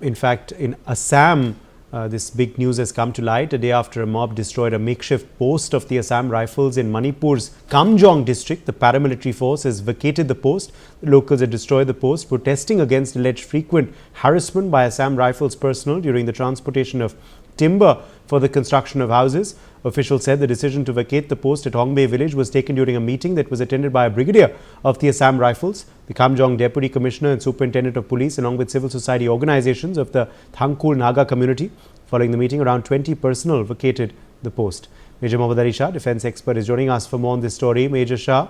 In fact, in Assam, this big news has come to light a day after a mob destroyed a makeshift post of the Assam Rifles in Manipur's Kamjong district. The paramilitary force has vacated the post. The locals had destroyed the post, protesting against alleged frequent harassment by Assam Rifles personnel during the transportation of timber for the construction of houses. Officials said the decision to vacate the post at Hongbei village was taken during a meeting that was attended by a brigadier of the Assam Rifles, the Kamjong Deputy Commissioner and Superintendent of Police, along with civil society organizations of the Tangkhul Naga community. Following the meeting, around 20 personnel vacated the post. Major Mohammad Shah, defense expert, is joining us for more on this story. Major Shah,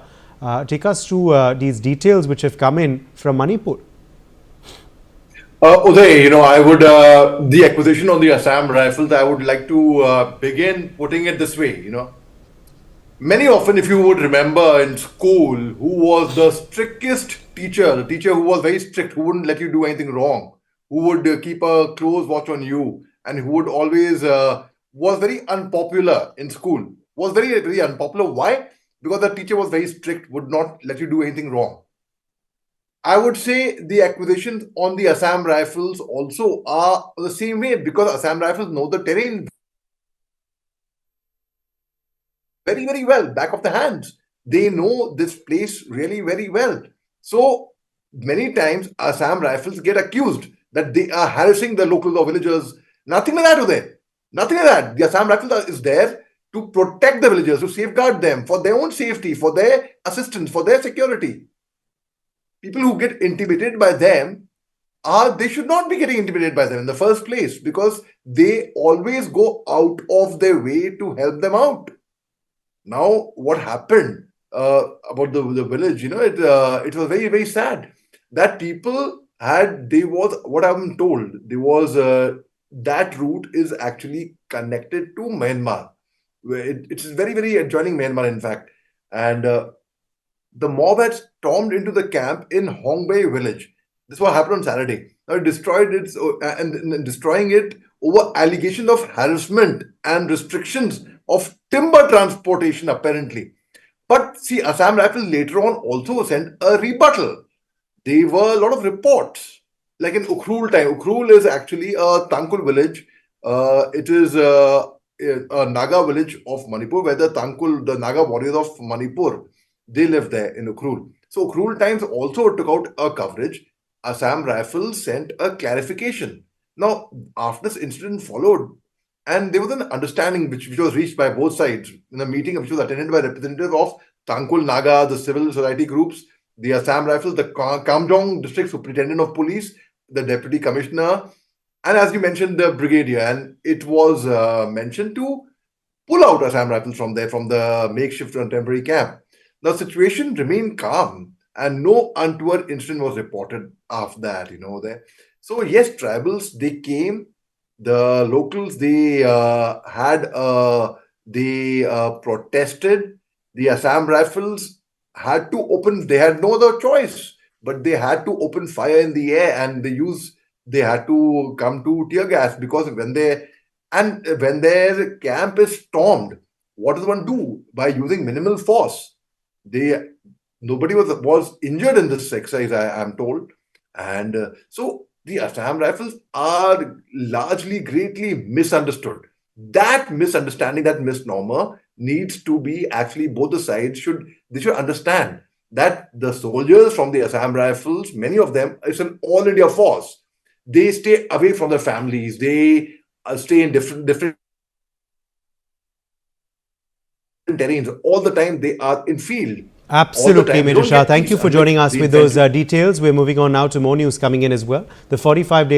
take us through these details which have come in from Manipur. Uday, I would, the acquisition of the Assam Rifles, I would like to begin putting it this way, Many often, if you would remember in school, who was the strictest teacher, the teacher who was very strict, who wouldn't let you do anything wrong, who would keep a close watch on you, and who would always, was very unpopular in school, was very, very unpopular. Why? Because the teacher was very strict, would not let you do anything wrong. I would say the acquisitions on the Assam Rifles also are the same way, because Assam Rifles know the terrain very, very well, back of the hands. They know this place really very well. So many times Assam Rifles get accused that they are harassing the locals or villagers. Nothing like that, Uday. Nothing like that. The Assam Rifles is there to protect the villagers, to safeguard them for their own safety, for their assistance, for their security. People who get intimidated by them, they should not be getting intimidated by them in the first place, because they always go out of their way to help them out. Now, what happened about the village, it was very, very sad that people what I'm told, that route is actually connected to Myanmar. It is very, very adjoining Myanmar, in fact. And the mob had stormed into the camp in Hongbei village. This is what happened on Saturday. Now it destroyed it, and destroying it over allegations of harassment and restrictions of timber transportation, apparently. But see, Assam Rifles later on also sent a rebuttal. There were a lot of reports, like in Ukhrul time. Ukhrul is actually a Tangkhul village. It is a Naga village of Manipur, where the Naga warriors of Manipur, they live there in Ukhrul. So Ukhrul Times also took out a coverage. Assam Rifles sent a clarification. Now, after this incident followed, and there was an understanding which was reached by both sides in a meeting which was attended by representatives of Tangkhul Naga, the civil society groups, the Assam Rifles, the Kamjong District Superintendent of Police, the Deputy Commissioner, and as you mentioned, the Brigadier. And it was mentioned to pull out Assam Rifles from there, from the makeshift and temporary camp. The situation remained calm, and no untoward incident was reported after that, there. So yes, tribals, they came, the locals, they protested. The Assam Rifles had to they had no other choice, but they had to open fire in the air, and they had to come to tear gas, because when their camp is stormed, what does one do? By using minimal force. Nobody was injured in this exercise, I am told. And so the Assam Rifles are largely greatly misunderstood. That misunderstanding, that misnomer needs to be actually, both the sides should understand that the soldiers from the Assam Rifles, many of them, it's an all India force. They stay away from their families. They stay in different terrains all the time. They are in field. Absolutely, Major Shah. Thank you for joining us with those details. We're moving on now to more news coming in as well. The 45-day